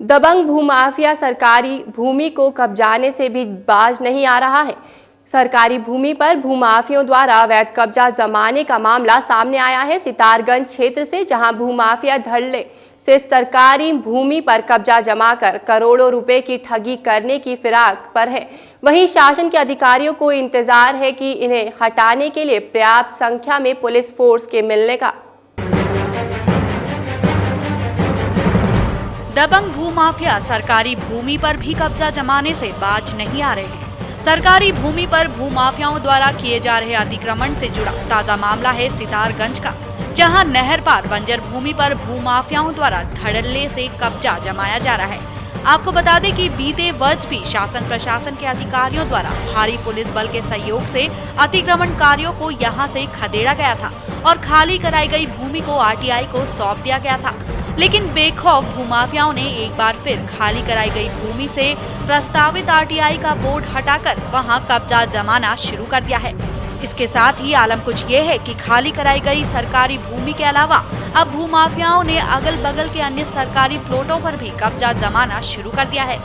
दबंग भूमाफिया सरकारी भूमि को कब्जाने से भी बाज नहीं आ रहा है। सरकारी भूमि पर भूमाफियों द्वारा अवैध कब्जा जमाने का मामला सामने आया है सितारगंज क्षेत्र से, जहां भूमाफिया धड़ल्ले से सरकारी भूमि पर कब्जा जमाकर करोड़ों रुपए की ठगी करने की फिराक पर है। वहीं शासन के अधिकारियों को इंतजार है कि इन्हें हटाने के लिए पर्याप्त संख्या में पुलिस फोर्स के मिलने का। दबंग भूमाफिया सरकारी भूमि पर भी कब्जा जमाने से बाज नहीं आ रहे हैं। सरकारी भूमि पर भूमाफियाओं द्वारा किए जा रहे अतिक्रमण से जुड़ा ताजा मामला है सितारगंज का, जहां नहर पार बंजर भूमि पर भूमाफियाओं द्वारा धड़ल्ले से कब्जा जमाया जा रहा है। आपको बता दें कि बीते वर्ष भी शासन प्रशासन के अधिकारियों द्वारा भारी पुलिस बल के सहयोग से अतिक्रमणकारियों को यहां से खदेड़ा गया था और खाली कराई गई भूमि को आरटीआई को सौंप दिया गया था। लेकिन बेखौफ भूमाफियाओं ने एक बार फिर खाली कराई गई भूमि से प्रस्तावित आरटीआई का बोर्ड हटाकर वहां कब्जा जमाना शुरू कर दिया है। इसके साथ ही आलम कुछ ये है कि खाली कराई गई सरकारी भूमि के अलावा अब भूमाफियाओं ने अगल बगल के अन्य सरकारी प्लॉटों पर भी कब्जा जमाना शुरू कर दिया है।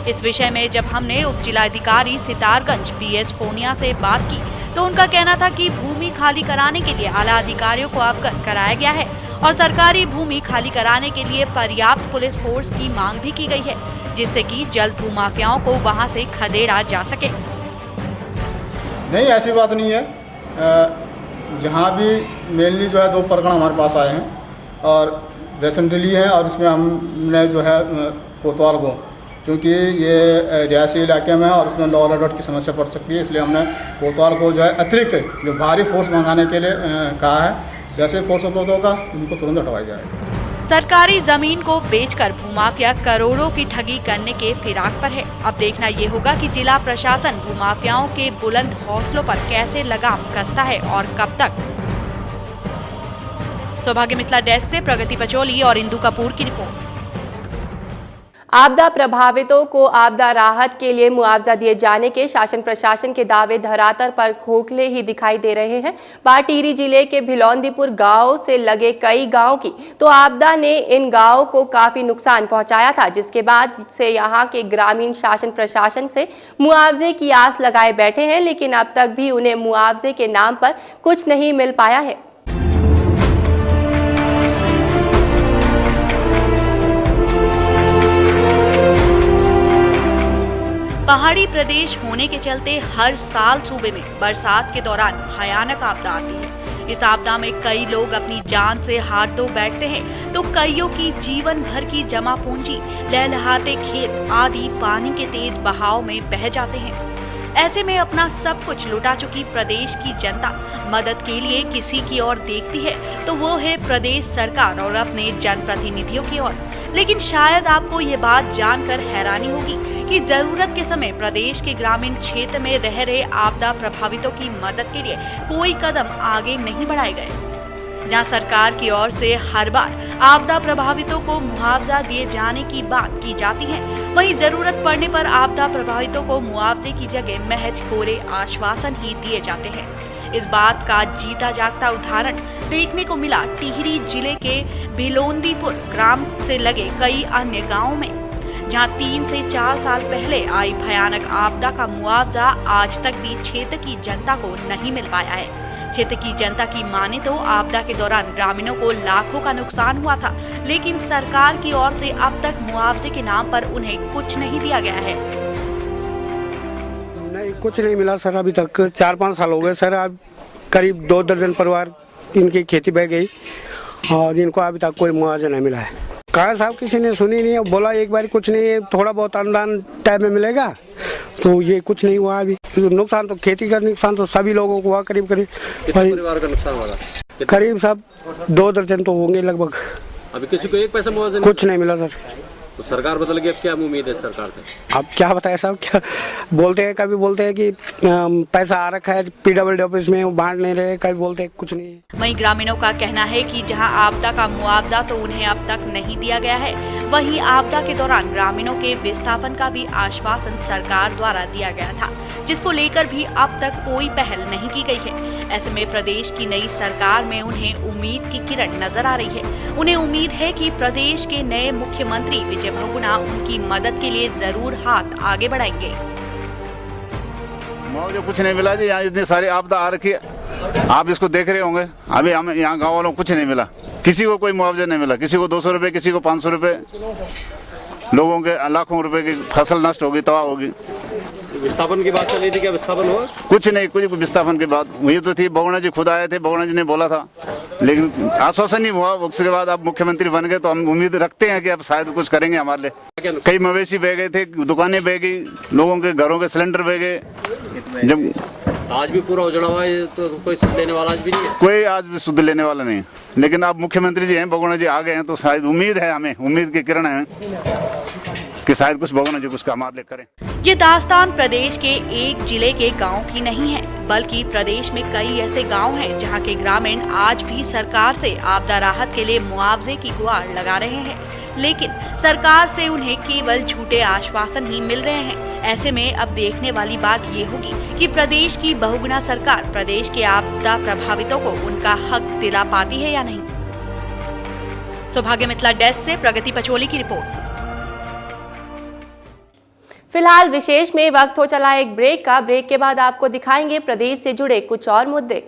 इस विषय में जब हमने उप जिलाधिकारी सितारगंज बीएस फोनिया से बात की तो उनका कहना था कि भूमि खाली कराने के लिए आला अधिकारियों को अवगत कराया गया है और सरकारी भूमि खाली कराने के लिए पर्याप्त पुलिस फोर्स की मांग भी की गई है, जिससे कि जल्द भूमाफियाओं को वहां से खदेड़ा जा सके। नहीं, ऐसी बात नहीं है। जहाँ भी मेनली जो है 2 प्रकरण हमारे पास आए हैं और रिसेंटली हैं, और इसमें हमने जो है कोतवाल को, क्योंकि ये रियासी इलाके में है और इसमें लॉ एंड ऑर्डर की समस्या पड़ सकती है, इसलिए हमने कोतवाल को जो है अतिरिक्त जो भारी फोर्स मंगाने के लिए कहा है। जैसे फोर्स उपलब्ध होगा उनको तुरंत हटवाया जाएगा। सरकारी जमीन को बेचकर भूमाफिया करोड़ों की ठगी करने के फिराक पर है। अब देखना ये होगा कि जिला प्रशासन भूमाफियाओं के बुलंद हौसलों पर कैसे लगाम कसता है और कब तक। सौभाग्य मिथिला डेस्क से प्रगति पचौली और इंदु कपूर की रिपोर्ट। आपदा प्रभावितों को आपदा राहत के लिए मुआवजा दिए जाने के शासन प्रशासन के दावे धरातल पर खोखले ही दिखाई दे रहे हैं। टिहरी जिले के भिलौंदीपुर गांव से लगे कई गांव की तो आपदा ने इन गांवों को काफी नुकसान पहुंचाया था, जिसके बाद से यहां के ग्रामीण शासन प्रशासन से मुआवजे की आस लगाए बैठे हैं, लेकिन अब तक भी उन्हें मुआवजे के नाम पर कुछ नहीं मिल पाया है। पहाड़ी प्रदेश होने के चलते हर साल सूबे में बरसात के दौरान भयानक आपदा आती है। इस आपदा में कई लोग अपनी जान से हाथ धो बैठते हैं तो कईयों की जीवन भर की जमा पूंजी, लहलहाते खेत आदि पानी के तेज बहाव में बह जाते हैं। ऐसे में अपना सब कुछ लुटा चुकी प्रदेश की जनता मदद के लिए किसी की ओर देखती है तो वो है प्रदेश सरकार और अपने जनप्रतिनिधियों की ओर। लेकिन शायद आपको ये बात जानकर हैरानी होगी कि जरूरत के समय प्रदेश के ग्रामीण क्षेत्र में रह रहे आपदा प्रभावितों की मदद के लिए कोई कदम आगे नहीं बढ़ाए गए। जहां सरकार की ओर से हर बार आपदा प्रभावितों को मुआवजा दिए जाने की बात की जाती है, वहीं जरूरत पड़ने पर आपदा प्रभावितों को मुआवजे की जगह महज कोरे आश्वासन ही दिए जाते हैं। इस बात का जीता जागता उदाहरण देखने को मिला टिहरी जिले के भिलौंदीपुर ग्राम से लगे कई अन्य गांवों में, जहां 3 से 4 साल पहले आई भयानक आपदा का मुआवजा आज तक भी क्षेत्र की जनता को नहीं मिल पाया है। क्षेत्र की जनता की माने तो आपदा के दौरान ग्रामीणों को लाखों का नुकसान हुआ था, लेकिन सरकार की ओर से अब तक मुआवजे के नाम पर उन्हें कुछ नहीं दिया गया है। नहीं, कुछ नहीं मिला सर। अभी तक 4-5 साल हो गए सर। अब करीब 2 दर्जन परिवार इनकी खेती बह गई और इनको अभी तक कोई मुआवजा नहीं मिला है। कहा साहब किसी ने सुनी नहीं, बोला एक बार कुछ नहीं, थोड़ा बहुत अनुदान टाइम में मिलेगा, तो ये कुछ नहीं हुआ। अभी नुकसान तो खेती का नुकसान तो सभी लोगों को हुआ। करीब परिवार का नुकसान हुआ? करीब सब 2 दर्जन तो होंगे लगभग। अभी किसी को एक पैसा मुआवजा कुछ नहीं मिला सर। तो सरकार बदल गई, अब क्या उम्मीद है सरकार से? अब क्या बताए साहब, क्या बोलते हैं, कभी बोलते हैं कि पैसा आ रखा है पीडब्ल्यूडी ऑफिस में, वो बांट नहीं रहे, कभी बोलते हैं कुछ नहीं। वहीं ग्रामीणों का कहना है कि जहां आपदा का मुआवजा तो उन्हें अब तक नहीं दिया गया है, वहीं आपदा के दौरान ग्रामीणों के विस्थापन का भी आश्वासन सरकार द्वारा दिया गया था, जिसको लेकर भी अब तक कोई पहल नहीं की गई है। ऐसे में प्रदेश की नई सरकार में उन्हें उम्मीद की किरण नजर आ रही है। उन्हें उम्मीद है कि प्रदेश के नए मुख्यमंत्री विजय बहुगुणा उनकी मदद के लिए जरूर हाथ आगे बढ़ाएंगे। मुआवजा कुछ नहीं मिला जी, यहाँ इतनी सारी आपदा आ रखी है, आप इसको देख रहे होंगे। अभी हमें यहाँ गाँव वालों को कुछ नहीं मिला, किसी को कोई मुआवजा नहीं मिला, किसी को 200 रुपये, किसी को 500 रुपये। लोगों के लाखों रुपए की फसल नष्ट होगी, तबाह होगी। विस्थापन की बात चल रही थी, क्या विस्थापन हुआ? कुछ नहीं, कुछ विस्थापन की बात हुई तो थी। बहुगुणा जी खुद आए थे, बहुगुणा जी ने बोला था, लेकिन आश्वासन नहीं हुआ। उसके बाद अब मुख्यमंत्री बन गए तो हम उम्मीद रखते हैं कि अब शायद कुछ करेंगे हमारे लिए। कई मवेशी बह गए थे, दुकानें बह गई, लोगों के घरों के सिलेंडर बह गए। जब आज भी पूरा उजड़ा हुआ है तो कोई सुध लेने वाला आज भी नहीं है। कोई आज भी सुध लेने वाला नहीं है, लेकिन अब मुख्यमंत्री जी हैं, बहुगुणा जी आ गए हैं तो शायद उम्मीद है, हमें उम्मीद की किरण है कि शायद कुछ बहुगुणा जी कुछ हमारे लिए करें। ये दास्तान प्रदेश के एक जिले के गांव की नहीं है, बल्कि प्रदेश में कई ऐसे गांव हैं जहां के ग्रामीण आज भी सरकार से आपदा राहत के लिए मुआवजे की गुहार लगा रहे हैं, लेकिन सरकार से उन्हें केवल झूठे आश्वासन ही मिल रहे हैं। ऐसे में अब देखने वाली बात ये होगी कि प्रदेश की बहुगुणा सरकार प्रदेश के आपदा प्रभावितों को उनका हक दिला पाती है या नहीं। सौभाग्य मिथिला डेस्क से प्रगति पचोली की रिपोर्ट। फिलहाल विशेष में वक्त हो चला एक ब्रेक का। ब्रेक के बाद आपको दिखाएंगे प्रदेश से जुड़े कुछ और मुद्दे।